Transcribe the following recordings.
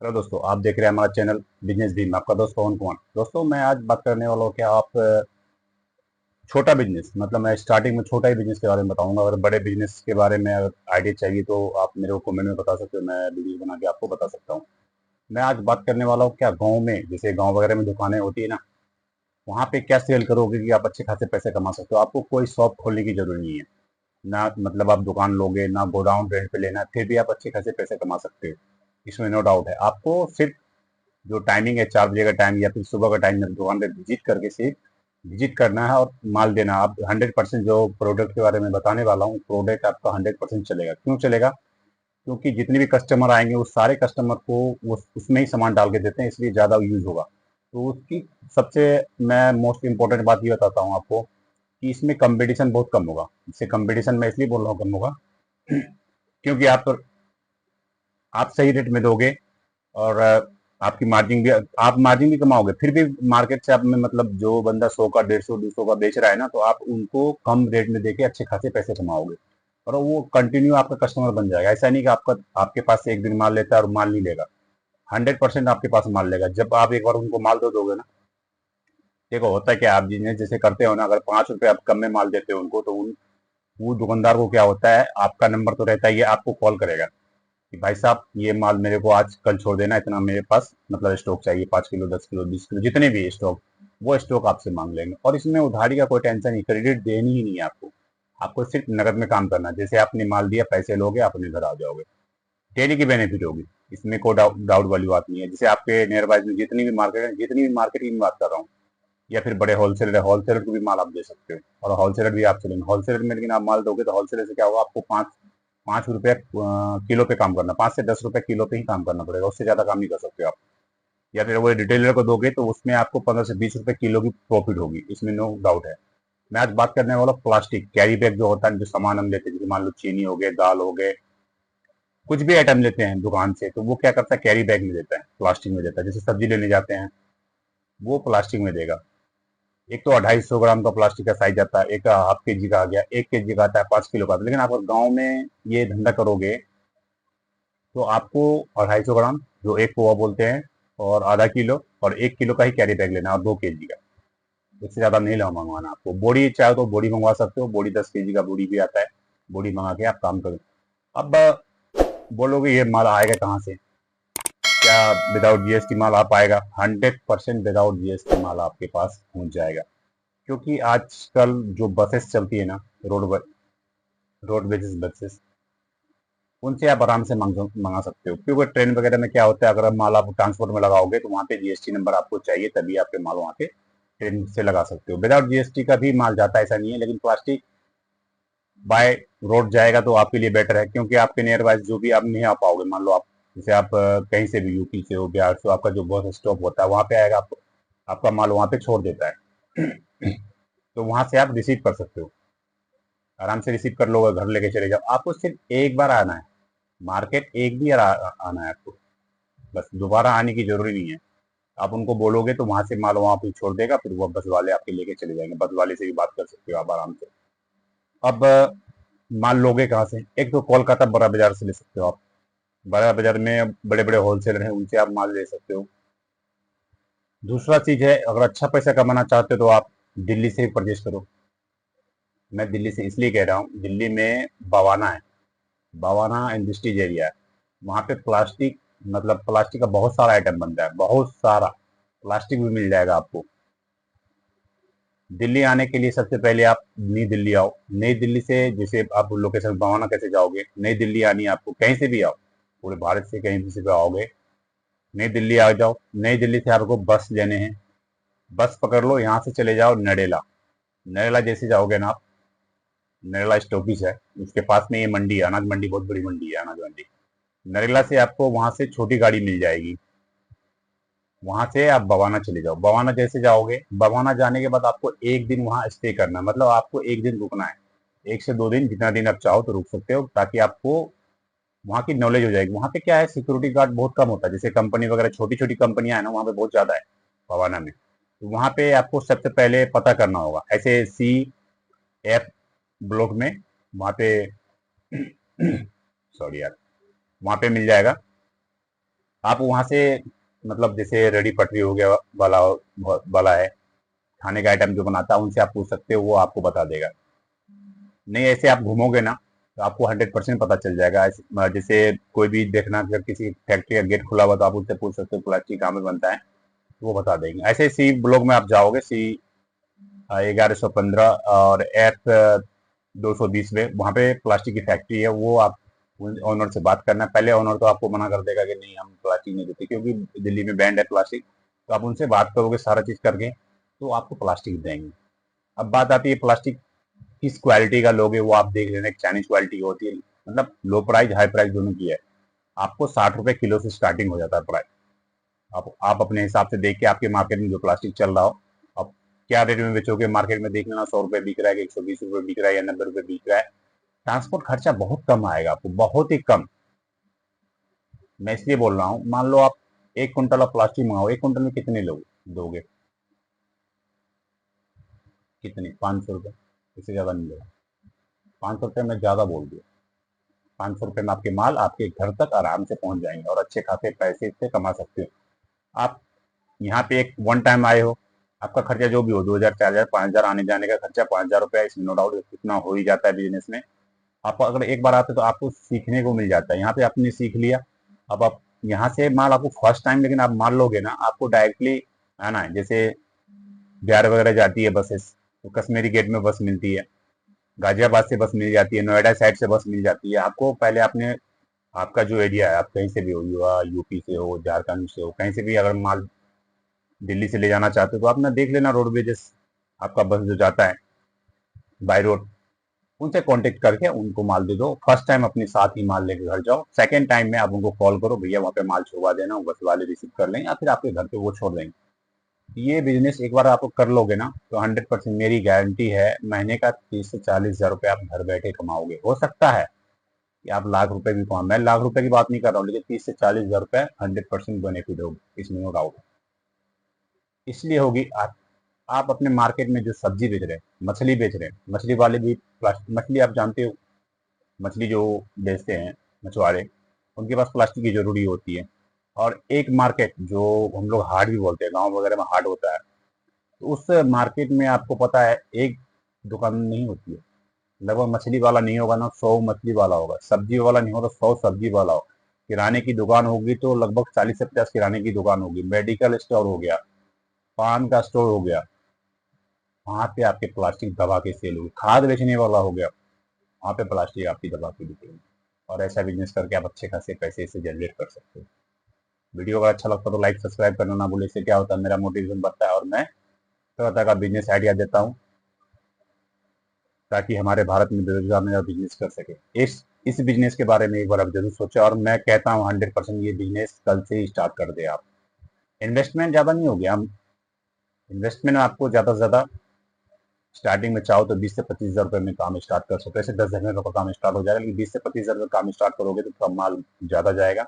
Hello दोस्तों, आप देख रहे हैं हमारा चैनल बिजनेस भी। मैं आपका दोस्त पवन कुमार। दोस्तों, मैं आज बात करने वाला हूँ कि आप छोटा बिजनेस, मतलब मैं स्टार्टिंग में छोटा ही बिजनेस के बारे में बताऊंगा। अगर बड़े बिजनेस के बारे में अगर आइडिया चाहिए तो आप मेरे को कमेंट में बता सकते हो, मैं वीडियो बना के आपको बता सकता हूँ। मैं आज बात करने वाला हूँ क्या गाँव में, जैसे गाँव वगैरह में दुकानें होती है ना, वहाँ पे क्या सेल करोगे कि आप अच्छे खासे पैसे कमा सकते हो। आपको कोई शॉप खोलने की जरूरत नहीं है ना, मतलब आप दुकान लोगे ना, गोडाउन रेंट पे लेना है, फिर भी आप अच्छे खासे पैसे कमा सकते हो। इसमें नो डाउट है। आपको सिर्फ जो टाइमिंग है 4 बजे का टाइम या फिर सुबह का टाइम, दुकान पे विजिट करके सिर्फ विजिट करना है और माल देना। आप 100% जो प्रोडक्ट के बारे में बताने वाला हूँ, प्रोडक्ट आपका 100% चलेगा। क्यों चलेगा? क्योंकि जितने भी कस्टमर आएंगे वो सारे कस्टमर को वो उसमें ही सामान डाल के देते हैं, इसलिए ज़्यादा यूज होगा। तो उसकी सबसे मैं मोस्ट इम्पोर्टेंट बात ये बताता हूँ आपको कि इसमें कंपटीशन बहुत कम होगा। इससे कंपटीशन मैं इसलिए बोल रहा हूँ कम होगा क्योंकि आप सही रेट में दोगे और आपकी मार्जिन भी, आप मार्जिन भी कमाओगे। फिर भी मार्केट से आप में, मतलब जो बंदा 100 का 150 200 का बेच रहा है ना, तो आप उनको कम रेट में देके अच्छे खासे पैसे कमाओगे और वो कंटिन्यू आपका कस्टमर बन जाएगा। ऐसा नहीं कि आपका आपके पास से एक दिन माल लेता है और माल नहीं लेगा। 100% आपके पास माल लेगा जब आप एक बार उनको माल दो दोगे ना। देखो होता है क्या, आप जिन्हें जैसे करते हो ना, अगर 5 रुपए आप कम में माल देते हो उनको, तो वो दुकानदार को क्या होता है, आपका नंबर तो रहता ही है, आपको कॉल करेगा कि भाई साहब ये माल मेरे को आज कल छोड़ देना, इतना मेरे पास मतलब स्टॉक चाहिए, 5 किलो 10 किलो 20 किलो जितने भी स्टॉक, वो स्टॉक आपसे मांग लेंगे। और इसमें उधारी का कोई टेंशन नहीं, क्रेडिट देनी ही नहीं है आपको। आपको सिर्फ नकद में काम करना है। जैसे आपने माल दिया, पैसे लोगे, अपने घर आ जाओगे। डेली की बेनिफिट होगी, इसमें कोई डाउट वाली बात नहीं है। जैसे आपके नियर बाय में जितनी भी मार्केट है, जितनी भी मार्केटिंग की बात कर रहा हूँ, या फिर बड़े होलसेलर है, होलसेलर को भी माल आप दे सकते हो और होलसेलर भी आप चलेंगे। होलसेलर में लेकिन आप माल दोगे तो होलसेलर से क्या होगा, आपको 5 रुपए किलो पे काम करना, 5 से 10 रुपए किलो पे ही काम करना पड़ेगा, उससे ज्यादा काम नहीं कर सकते आप। या फिर वो रिटेलर को दोगे तो उसमें आपको 15 से 20 रुपए किलो की प्रॉफिट होगी, इसमें नो डाउट है। मैं आज बात करने वाला प्लास्टिक कैरी बैग जो होता है, जो सामान हम लेते हैं, जैसे मान लो चीनी हो गए, दाल हो गए, कुछ भी आइटम लेते हैं दुकान से, तो वो क्या करता है, कैरी बैग में देता है, प्लास्टिक में देता है। जैसे सब्जी लेने जाते हैं, वो प्लास्टिक में देगा। एक तो 250 ग्राम का प्लास्टिक का साइज आता है, एक हाफ के जी का आ गया, 1 kg का आता है, 5 किलो का आता है। लेकिन आप अगर गाँव में ये धंधा करोगे तो आपको 250 ग्राम, जो एक पोहा बोलते हैं, और आधा किलो और 1 किलो का ही कैरी बैग लेना है, और 2 kg का। इससे ज्यादा नहीं मंगवाना आपको। बोरी चाहे तो बोरी मंगवा सकते हो, बोरी 10 kg का बोरी भी आता है, बोरी मंगा के आप काम करो। अब बोलोगे ये माल आएगा कहाँ से, क्या विदाउट जीएसटी माल आ पाएगा? 100% विदाउट जीएसटी माल आपके पास पहुंच जाएगा। क्योंकि आजकल जो बसेस चलती है ना, रोड रोड बेसिस बसेस, उनसे आप आराम से मंगा सकते हो। क्योंकि ट्रेन वगैरह में क्या होता है, अगर आप माल आप ट्रांसपोर्ट में लगाओगे तो वहाँ पे जीएसटी नंबर आपको चाहिए, तभी आपके माल वहाँ पे ट्रेन से लगा सकते हो। विदाउट जीएसटी का भी माल जाता है, ऐसा नहीं है। लेकिन प्लास्टिक बाय रोड जाएगा तो आपके लिए बेटर है, क्योंकि आपके नियर बाय जो भी आप नहीं आ पाओगे, मान लो आप जैसे आप कहीं से भी, यूपी से हो, बिहार से हो, आपका जो बस स्टॉप होता है वहाँ पे आएगा, आपको आपका माल वहाँ पे छोड़ देता है तो वहां से आप रिसीव कर सकते हो, आराम से रिसीव कर लोगे, घर लेके चले जाओ। आपको सिर्फ एक बार आना है मार्केट, एक भी बार आना है आपको, बस दोबारा आने की जरूरी नहीं है। आप उनको बोलोगे तो वहां से माल वहां पे छोड़ देगा, फिर वो बस वाले आपके लेके चले जाएंगे। बस वाले से भी बात कर सकते हो आप आराम से। अब माल लोगे कहाँ से? एक तो कोलकाता बड़ा बाजार से ले सकते हो आप। बड़ा बाजार में बड़े बड़े होलसेलर हैं, उनसे आप माल ले सकते हो। दूसरा चीज है, अगर अच्छा पैसा कमाना चाहते हो तो आप दिल्ली से ही परचेज करो। मैं दिल्ली से इसलिए कह रहा हूँ, दिल्ली में बवाना है, बवाना इंडस्ट्रीज एरिया है। वहाँ पे प्लास्टिक, मतलब प्लास्टिक का बहुत सारा आइटम बनता है, बहुत सारा प्लास्टिक भी मिल जाएगा आपको। दिल्ली आने के लिए सबसे पहले आप नई दिल्ली आओ। नई दिल्ली से जैसे आप लोकेशन बवाना कैसे जाओगे, नई दिल्ली आनी है आपको, कहीं से भी आओ, पूरे भारत से कहीं से भी आओगे, नई दिल्ली आ जाओ। नई दिल्ली से आपको बस लेने हैं, बस पकड़ लो, यहाँ से चले जाओ नरेला। नरेला जैसे जाओगे ना आप, नरेला स्टॉपेज है, उसके पास में ये मंडी है, अनाज मंडी, बहुत बड़ी मंडी है अनाज मंडी। नरेला से आपको वहां से छोटी गाड़ी मिल जाएगी, वहां से आप बवाना चले जाओ। बवाना जैसे जाओगे, बवाना जाने के बाद आपको एक दिन वहां स्टे करना है, मतलब आपको एक दिन रुकना है, 1 से 2 दिन, जितना दिन आप चाहो तो रुक सकते हो, ताकि आपको वहाँ की नॉलेज हो जाएगी। वहाँ पे क्या है, सिक्योरिटी गार्ड बहुत कम होता है, जैसे कंपनी वगैरह छोटी छोटी कंपनियां है ना, वहाँ पे बहुत ज्यादा है बवाना में। तो वहाँ पे आपको सबसे पहले पता करना होगा, ऐसे CF ब्लॉक में, वहाँ पे सॉरी यार, वहाँ पे मिल जाएगा आप वहां से मतलब जैसे रेडी पटरी हो गया वाला वाला है, खाने का आइटम जो बनाता है, उनसे आप पूछ सकते हो, वो आपको बता देगा। नहीं ऐसे आप घूमोगे ना तो आपको 100% पता चल जाएगा। जैसे कोई भी देखना, अगर किसी फैक्ट्री का गेट खुला हुआ तो आप उससे पूछ सकते हो प्लास्टिक कहाँ में बनता है, वो बता देंगे। ऐसे सी ब्लॉक में आप जाओगे, सी 1115 और एफ 220 में, वहाँ पे प्लास्टिक की फैक्ट्री है। वो आप ओनर से बात करना। पहले ओनर तो आपको मना कर देगा कि नहीं हम प्लास्टिक नहीं देते, क्योंकि दिल्ली में बैंड है प्लास्टिक। तो आप उनसे बात करोगे सारा चीज करके, तो आपको प्लास्टिक देंगे। अब बात आती है प्लास्टिक किस क्वालिटी का लोगे, वो आप देख लेना। एक चाइनीज क्वालिटी होती है, मतलब लो प्राइस हाई प्राइस दोनों की है। आपको 60 रुपए किलो से स्टार्टिंग हो जाता है प्राइस। आप अपने हिसाब से देख के, आपके मार्केट में जो प्लास्टिक चल रहा हो, अब क्या रेट में बेचोगे मार्केट में देख लेना। 100 रुपए बिक रहा है कि 120 रुपए बिक रहा है या 90 रुपए बिक रहा है। ट्रांसपोर्ट खर्चा बहुत कम आएगा आपको, बहुत ही कम। मैं इसलिए बोल रहा हूँ, मान लो आप 1 कुंटल ऑफ प्लास्टिक मंगाओ, 1 कुंटल में कितने लोग दोगे? कितने? 500 रुपए, इससे ज्यादा नहीं दोगे। 500 रुपए में ज्यादा बोल दिया। 500 रुपए में आपके माल आपके घर तक आराम से पहुंच जाएंगे और अच्छे खासे पैसे इससे कमा सकते हो। आप यहाँ पे एक वन टाइम आए हो, आपका खर्चा जो भी हो, 2000 4000 5000 आने जाने का खर्चा, 5000 रुपया, इसमें नो डाउट इतना हो ही जाता है बिजनेस में। आप अगर एक बार आते तो आपको सीखने को मिल जाता है। यहाँ पे आपने सीख लिया। अब आप यहाँ से माल, आपको फर्स्ट टाइम लेकिन आप माल लोगे ना, आपको डायरेक्टली आना है। जैसे बिहार वगैरह जाती है बसेस, तो कश्मीरी गेट में बस मिलती है, गाजियाबाद से बस मिल जाती है, नोएडा साइड से बस मिल जाती है। आपको पहले आपने, आपका जो एरिया है, आप कहीं से भी हो, यूपी से हो, झारखंड से हो, कहीं से भी अगर माल दिल्ली से ले जाना चाहते हो, तो आप ना देख लेना रोडवेजेस, आपका बस जो जाता है बाय रोड, उनसे कांटेक्ट करके उनको माल दे दो। फर्स्ट टाइम अपने साथ ही माल लेके घर जाओ, सेकंड टाइम में आप उनको कॉल करो, भैया वहाँ पे माल छुड़वा देना, बस वाले रिसीव कर लेंगे या फिर आपके घर पे वो छोड़ देंगे। ये बिजनेस एक बार आप कर लोगे ना, तो 100% मेरी गारंटी है, महीने का 30 से 40 हजार रुपये आप घर बैठे कमाओगे। हो सकता है कि आप लाख रुपए भी कमाओ, मैं लाख रुपए की बात नहीं कर रहा हूँ, लेकिन 30 से 40 हजार रुपये 100% बेनिफिट होगी, इसमें नो डाउट। इसलिए होगी, आप अपने मार्केट में जो सब्जी बेच रहे हैं, मछली बेच रहे हैं, मछली वाले भी प्लास्टिक, मछली आप जानते हो, मछली जो बेचते हैं मछुआरे, उनके पास प्लास्टिक की जरूरी होती है। और एक मार्केट जो हम लोग हाट भी बोलते हैं, गांव वगैरह में हाट होता है, तो उस मार्केट में आपको पता है एक दुकान नहीं होती है। लगभग मछली वाला नहीं होगा ना, 100 मछली वाला होगा। सब्जी वाला नहीं होगा तो 100 सब्जी वाला होगा। किराने की दुकान होगी तो लगभग 40 से 50 किराने की दुकान होगी। मेडिकल स्टोर हो गया, पान का स्टोर हो गया, वहां पे आपके प्लास्टिक दबा के सेल होगी। खाद बेचने वाला हो गया, वहां पे प्लास्टिक आपकी दबा के बिकेगी। और ऐसा बिजनेस करके आप अच्छे खासे पैसे इसे जनरेट कर सकते हो। वीडियो अगर अच्छा लगता है तो लाइक सब्सक्राइब करना ना भूले। इससे क्या होता है, मेरा मोटिवेशन बढ़ता है और मैं तरह तरह का बिजनेस आइडिया देता हूँ, ताकि हमारे भारत में बेरोजगार नया बिजनेस कर सके। इस बिजनेस के बारे में एक बार आप जरूर सोचें, और मैं कहता हूँ 100% ये बिजनेस कल से ही स्टार्ट कर दे आप। इन्वेस्टमेंट ज्यादा नहीं हो गया, हम इन्वेस्टमेंट आपको ज्यादा से ज्यादा स्टार्टिंग में चाहो तो 20 से 25 हजार रुपए में काम स्टार्ट कर सकते हो। ऐसे 10 हजार का काम स्टार्ट हो जाएगा, लेकिन 20 से 25 हजार का काम स्टार्ट करोगे तो थोड़ा माल ज्यादा जाएगा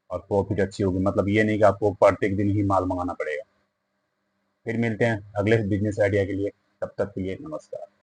और प्रॉफिट अच्छी होगी। मतलब ये नहीं कि आपको प्रत्येक दिन ही माल मंगाना पड़ेगा। फिर मिलते हैं अगले बिजनेस आइडिया के लिए, तब तक के लिए नमस्कार।